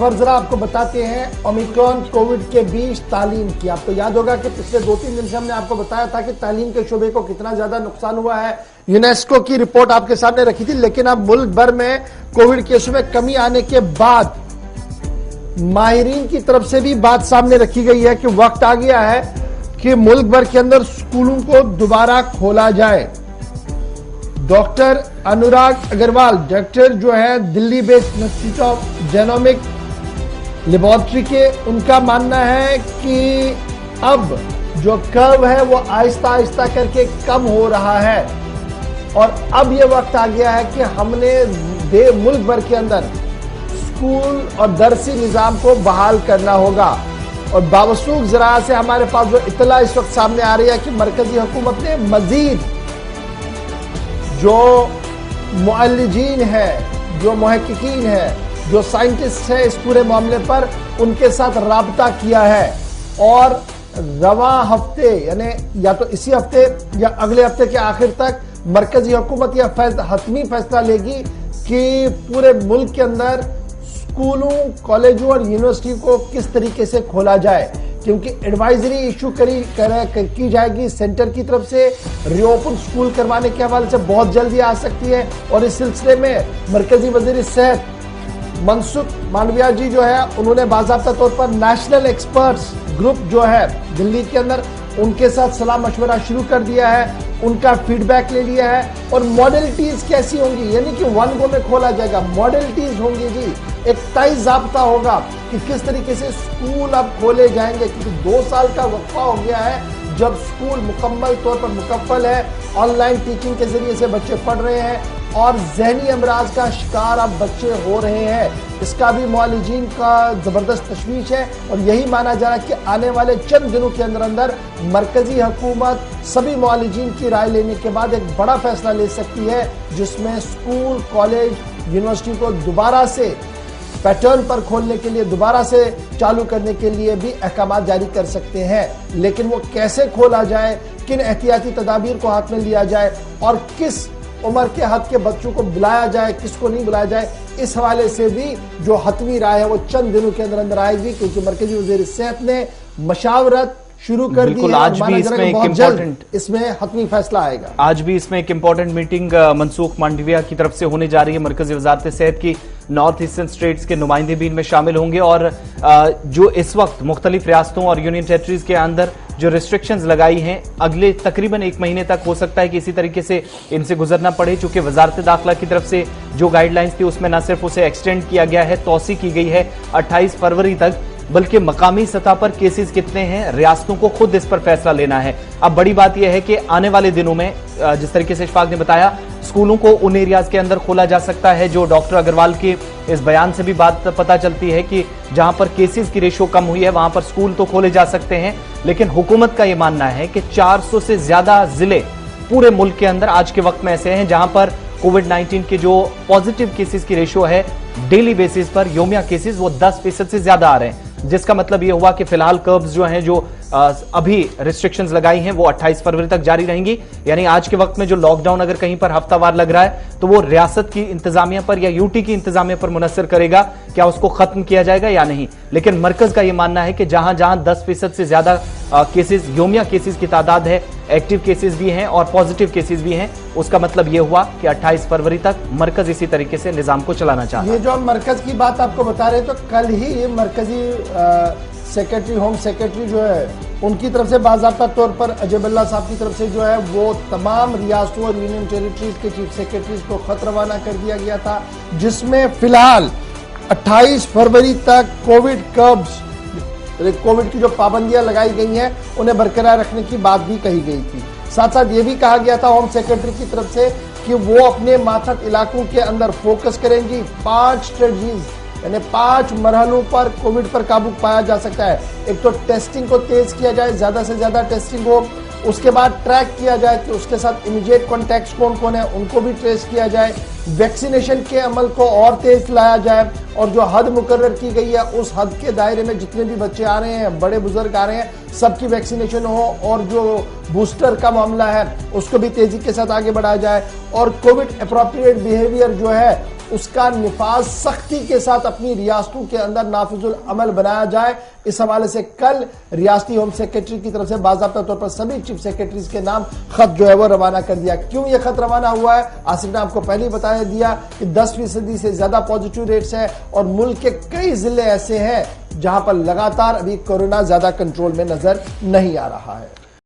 पर जरा आपको बताते हैं ओमिक्रॉन कोविड के बीच तालीम की। आपको याद होगा कि पिछले 2-3 दिन से हमने आपको बताया था कि तालीम के शोबे को कितना ज्यादा नुकसान हुआ है। यूनेस्को की रिपोर्ट आपके सामने रखी थी, लेकिन अब मुल्क भर में कोविड केसों में कमी आने के बाद माहिरीन की तरफ से भी बात सामने रखी गई है कि वक्त आ गया है कि मुल्क भर के अंदर स्कूलों को दोबारा खोला जाए। डॉक्टर अनुराग अग्रवाल, डायरेक्टर जो है Delhi based institute of genomic laboratory के, उनका मानना है कि अब जो कर्व है वो आहिस्ता आहिस्ता करके कम हो रहा है और अब ये वक्त आ गया है कि हमने मुल्क भर के अंदर स्कूल और दरसी निजाम को बहाल करना होगा। और बावसूख जरा से हमारे पास जो इतला इस वक्त सामने आ रही है कि मरकजी हुकूमत ने मजीद जो मुअल्लिजीन है, जो मुहक्किकीन है, जो साइंटिस्ट है इस पूरे मामले पर, उनके साथ राब्ता किया है और रवा हफ्ते यानी या तो इसी हफ्ते या अगले हफ्ते के आखिर तक मरकजी हुकूमत यह हतमी फैसला लेगी कि पूरे मुल्क के अंदर स्कूलों, कॉलेजों और यूनिवर्सिटी को किस तरीके से खोला जाए, क्योंकि एडवाइजरी इशू की जाएगी सेंटर की तरफ से। रीओपन स्कूल करवाने के हवाले से बहुत जल्दी आ सकती है और इस सिलसिले में मरकजी वजीर सेहत मनसुख मांडविया जी जो है उन्होंने बाज़ाब्ता तौर पर नेशनल एक्सपर्ट्स ग्रुप जो है दिल्ली के अंदर, उनके साथ सलाह मशवरा शुरू कर दिया है, उनका फीडबैक ले लिया है। और मॉडलिटीज कैसी होंगी, यानी कि वन गो में खोला जाएगा, मॉडलिटीज होंगी जी, एक तय ज़ाब्ता होगा कि किस तरीके से स्कूल अब खोले जाएंगे, क्योंकि 2 साल का वक्फा हो गया है जब स्कूल मुकम्मल तौर पर मुकफ्फल है, ऑनलाइन टीचिंग के जरिए से बच्चे पढ़ रहे हैं और जहनी अमराज का शिकार अब बच्चे हो रहे हैं। इसका भी मुअल्लिजीन का जबरदस्त तशवीश है और यही माना जा रहा है कि आने वाले चंद दिनों के अंदर अंदर मरकजी हुकूमत सभी मुअल्लिजीन की राय लेने के बाद एक बड़ा फैसला ले सकती है, जिसमें स्कूल, कॉलेज, यूनिवर्सिटी को दोबारा से पैटर्न पर खोलने के लिए, दोबारा से चालू करने के लिए भी अहकाम जारी कर सकते हैं। लेकिन वो कैसे खोला जाए, किन एहतियाती तदाबीर को हाथ में लिया जाए और किस उम्र के हद के बच्चों को बुलाया जाए, किसको नहीं बुलाया जाए, इस हवाले से भी जो हतमी राय है वो चंद दिनों के अंदर अंदर आएगी, क्योंकि मरकजी वज़ीर सेहत ने मशावरत शुरू कर दी है। आज भी इसमें एक इम्पोर्टेंट हतमी फैसला आएगा। आज भी इसमें एक इम्पोर्टेंट मीटिंग मनसूख मांडविया की तरफ से होने जा रही है। मरकजी वजारत सेहत की नॉर्थ ईस्टर्न स्टेट्स के नुमाइंदे भी इनमें शामिल होंगे और जो इस वक्त मुख्तलिफ रियासतों और यूनियन टेरिटरीज के अंदर जो रिस्ट्रिक्शंस लगाई हैं, अगले तकरीबन 1 महीने तक हो सकता है कि इसी तरीके से इनसे गुजरना पड़े, चूंकि वजारत दाखिला की तरफ से जो गाइडलाइंस थी उसमें न सिर्फ उसे एक्सटेंड किया गया है, तौसी की गई है 28 फरवरी तक, बल्कि मकामी सतह पर केसेस कितने हैं रियासतों को खुद इस पर फैसला लेना है। अब बड़ी बात यह है कि आने वाले दिनों में जिस तरीके से इशफाक ने बताया, स्कूलों को उन एरियाज के अंदर खोला जा सकता है जो डॉक्टर अग्रवाल के इस बयान से भी बात पता चलती है कि जहां पर केसेस की रेशो कम हुई है वहां पर स्कूल तो खोले जा सकते हैं। लेकिन हुकूमत का यह मानना है कि 400 से ज्यादा जिले पूरे मुल्क के अंदर आज के वक्त में ऐसे हैं जहां पर कोविड-19 के जो पॉजिटिव केसेस की रेशो है डेली बेसिस पर, योमिया केसेस, वो 10% से ज्यादा आ रहे हैं, जिसका मतलब यह हुआ कि फिलहाल कर्व्स जो हैं, जो अभी रिस्ट्रिक्शंस लगाई हैं वो 28 फरवरी तक जारी रहेंगी। यानी आज के वक्त में जो लॉकडाउन अगर कहीं पर हफ्तावार लग रहा है तो वो रियासत की इंतजामिया पर या यूटी की इंतजामिया पर मुनसर करेगा, क्या उसको खत्म किया जाएगा या नहीं। लेकिन मरकज का यह मानना है कि जहां जहां 10% से ज्यादा केसेस, योमिया केसेस की तादाद है, एक्टिव केसेस भी हैं और पॉजिटिव केसेस भी हैं, उसका मतलब यह हुआ कि 28 फरवरी तक मरकज इसी तरीके से निजाम को चलाना चाहता है। ये जो हम मरकज की बात आपको बता रहे हैं, तो कल ही मरकजी सेक्रेटरी, होम सेक्रेटरी जो है, उनकी तरफ से बाज़ाब्ता तौर पर अजय भल्ला साहब की तरफ से जो है वो तमाम रियासतों और यूनियन टेरिटरीज के चीफ सेक्रेटरीज को खत रवाना कर दिया गया था, जिसमें फिलहाल 28 फरवरी तक कोविड की जो पाबंदियां लगाई गई हैं उन्हें बरकरार रखने की बात भी कही गई थी। साथ साथ ये भी कहा गया था होम सेक्रेटरी की तरफ से कि वो अपने मातहत इलाकों के अंदर फोकस करेंगी। 5 स्ट्रेटजीज यानी 5 मरहलों पर कोविड पर काबू पाया जा सकता है। एक तो टेस्टिंग को तेज किया जाए, ज्यादा से ज्यादा टेस्टिंग हो, उसके बाद ट्रैक किया जाए कि उसके साथ इमीडिएट कॉन्टैक्ट्स कौन कौन है उनको भी ट्रेस किया जाए, वैक्सीनेशन के अमल को और तेज लाया जाए और जो हद मुकर्रर की गई है उस हद के दायरे में जितने भी बच्चे आ रहे हैं, बड़े बुजुर्ग आ रहे हैं, सबकी वैक्सीनेशन हो और जो बूस्टर का मामला है उसको भी तेजी के साथ आगे बढ़ाया जाए और कोविड अप्रोप्रिएट बिहेवियर जो है उसका निफाज सख्ती के साथ अपनी रियासतों के अंदर नाफिजुल अमल बनाया जाए। इस हवाले से कल रियासती होम सेक्रेटरी की तरफ से बाज़ाब्ता तौर पर सभी चीफ सेक्रेटरीज के नाम खत जो है वो रवाना कर दिया। क्यों यह खत रवाना हुआ है? आसिफ ने आपको पहले ही बता दिया कि 10% से ज्यादा पॉजिटिव रेट्स है और मुल्क के कई जिले ऐसे हैं जहां पर लगातार अभी कोरोना ज्यादा कंट्रोल में नजर नहीं आ रहा है।